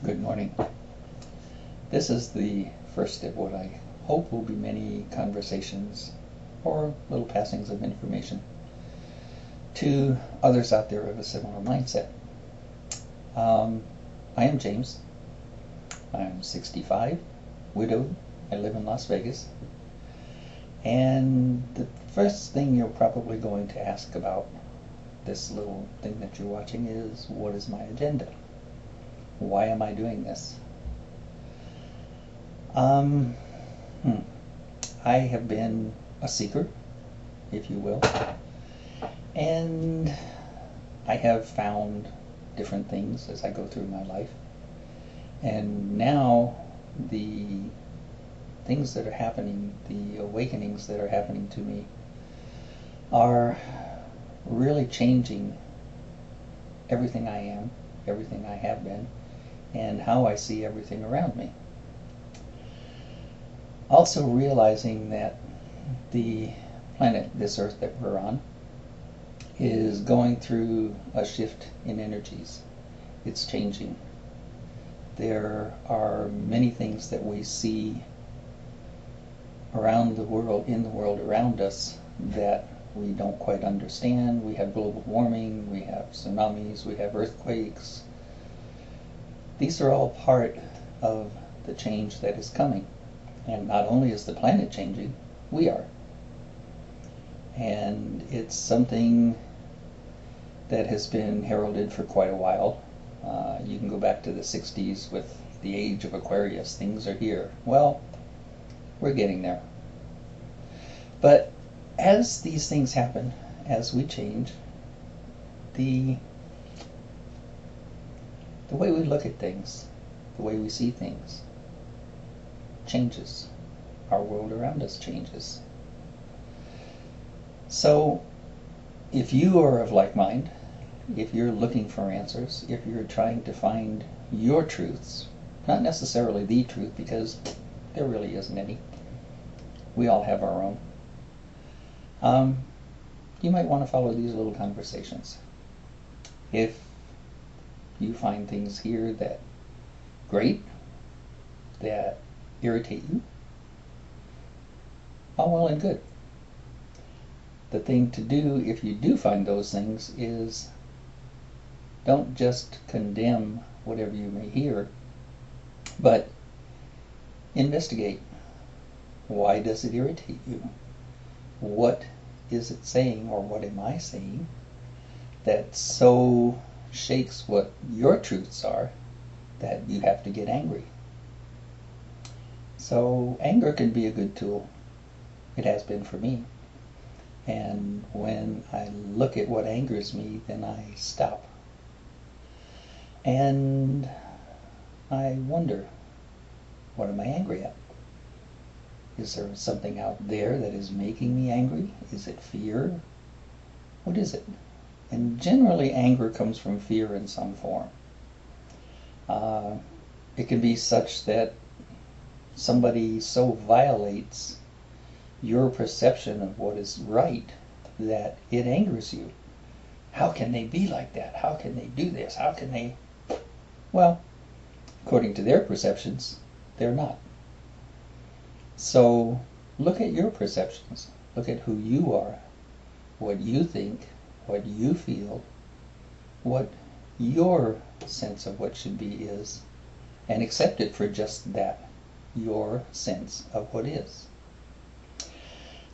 Good morning. This is the first of what I hope will be many conversations or little passings of information to others out there of a similar mindset. I am James. I'm 65, widowed. I live in Las Vegas. And the first thing you're probably going to ask about this little thing that you're watching is, what is my agenda? Why am I doing this? I have been a seeker, if you will, and I have found different things as I go through my life. And now the things that are happening, the awakenings that are happening to me, are really changing everything I am, everything I have been, and how I see everything around me. Also realizing that the planet, this Earth that we're on, is going through a shift in energies. It's changing. There are many things that we see around the world, in the world around us, that we don't quite understand. We have global warming, we have tsunamis, we have earthquakes. These are all part of the change that is coming. And not only is the planet changing, we are. And it's something that has been heralded for quite a while. You can go back to the 60s with the age of Aquarius. Things are here. Well, we're getting there. But as these things happen, as we change, the way we look at things, the way we see things, changes. Our world around us changes. So if you are of like mind, if you're looking for answers, if you're trying to find your truths, not necessarily the truth, because there really isn't any, we all have our own, you might want to follow these little conversations. If you find things here that great, that irritate you, all well and good. The thing to do, if you do find those things, is don't just condemn whatever you may hear, but investigate. Why does it irritate you? What is it saying, or what am I saying, that so shakes what your truths are that you have to get angry? So anger can be a good tool. It has been for me. And when I look at what angers me, then I stop. And I wonder, what am I angry at? Is there something out there that is making me angry? Is it fear? What is it? And generally anger comes from fear in some form. It can be such that somebody so violates your perception of what is right that it angers you. How can they be like that? How can they do this? How can they? Well, according to their perceptions, they're not. So look at your perceptions. Look at who you are, what you think, what you feel, what your sense of what should be is, and accept it for just that, your sense of what is.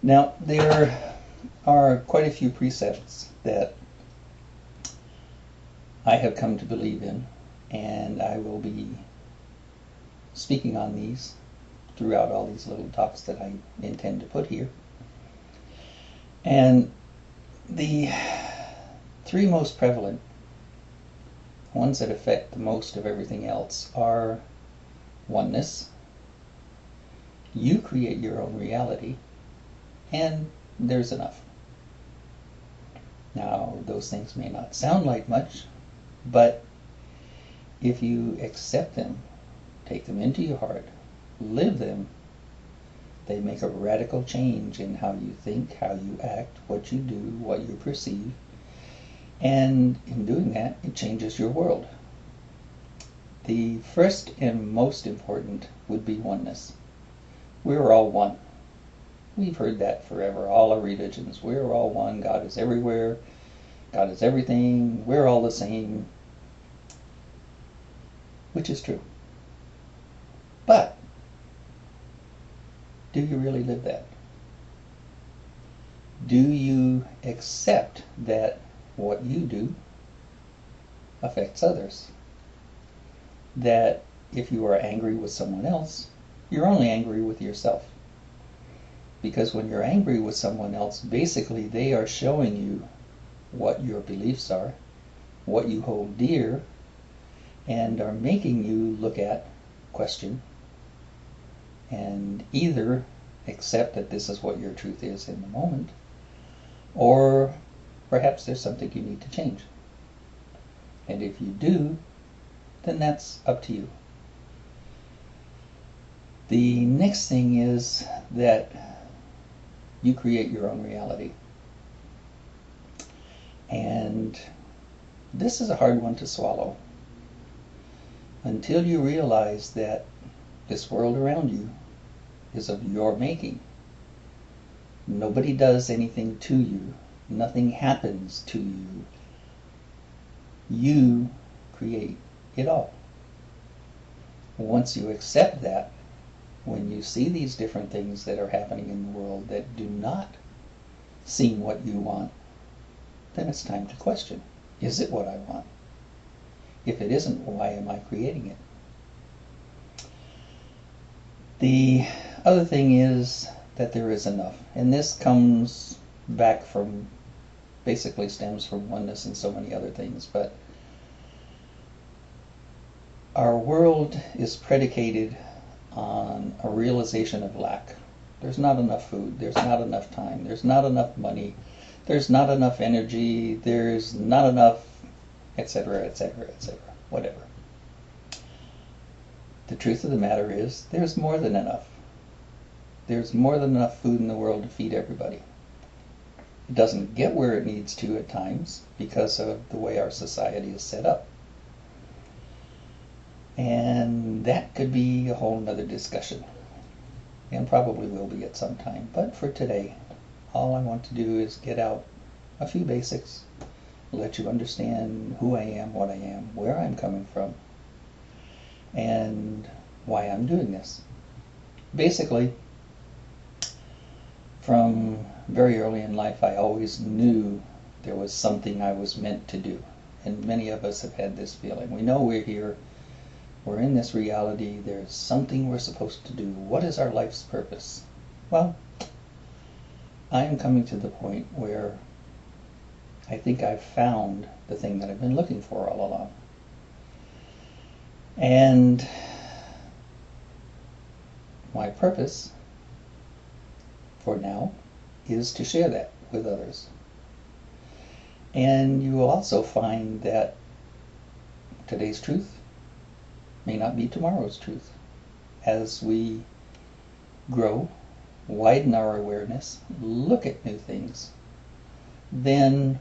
Now, there are quite a few precepts that I have come to believe in, and I will be speaking on these throughout all these little talks that I intend to put here. And the three most prevalent ones that affect the most of everything else are oneness, you create your own reality, and there's enough. Now, those things may not sound like much, but if you accept them, take them into your heart, live them, they make a radical change in how you think, how you act, what you do, what you perceive, and in doing that, it changes your world. The first and most important would be oneness. We're all one. We've heard that forever, all our religions. We're all one. God is everywhere. God is everything. We're all the same. Which is true. But do you really live that? Do you accept that what you do affects others? That if you are angry with someone else, you're only angry with yourself. Because when you're angry with someone else, basically they are showing you what your beliefs are, what you hold dear, and are making you look at, question, and either accept that this is what your truth is in the moment, or perhaps there's something you need to change. And if you do, then that's up to you. The next thing is that you create your own reality. And this is a hard one to swallow. Until you realize that this world around you is of your making. Nobody does anything to you. Nothing happens to you. You create it all. Once you accept that, when you see these different things that are happening in the world that do not seem what you want, then it's time to question, is it what I want? If it isn't, why am I creating it? The other thing is that there is enough. And this comes back from, basically stems from oneness and so many other things. But our world is predicated on a realization of lack. There's not enough food, there's not enough time, there's not enough money, there's not enough energy, there's not enough, etc., etc., etc., whatever. The truth of the matter is, there's more than enough. There's more than enough food in the world to feed everybody. It doesn't get where it needs to at times because of the way our society is set up. And that could be a whole nother discussion, and probably will be at some time. But for today, all I want to do is get out a few basics, let you understand who I am, what I am, where I'm coming from, and why I'm doing this. Basically, from very early in life, I always knew there was something I was meant to do. And many of us have had this feeling. We know we're here. We're in this reality. There's something we're supposed to do. What is our life's purpose? Well, I am coming to the point where I think I've found the thing that I've been looking for all along. And my purpose for now is to share that with others. And you will also find that today's truth may not be tomorrow's truth. As we grow, widen our awareness, look at new things, then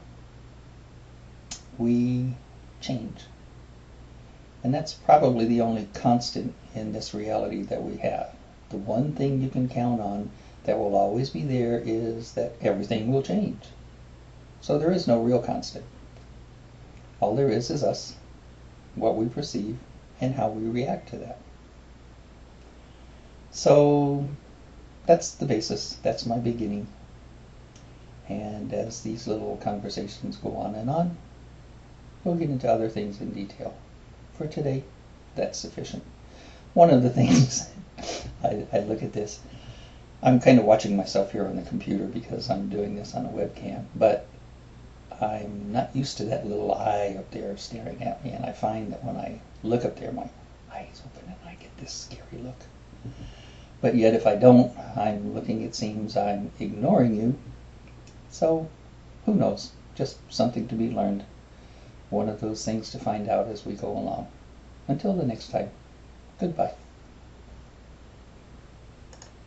we change. And that's probably the only constant in this reality that we have. The one thing you can count on that will always be there is that everything will change. So there is no real constant. All there is us, what we perceive, and how we react to that. So that's the basis. That's my beginning. And as these little conversations go on, we'll get into other things in detail. For today, that's sufficient. One of the things, I look at this, I'm kind of watching myself here on the computer because I'm doing this on a webcam, but I'm not used to that little eye up there staring at me, and I find that when I look up there, my eyes open and I get this scary look. But yet if I don't, I'm looking, it seems I'm ignoring you. So, who knows? Just something to be learned. One of those things to find out as we go along. Until the next time, goodbye.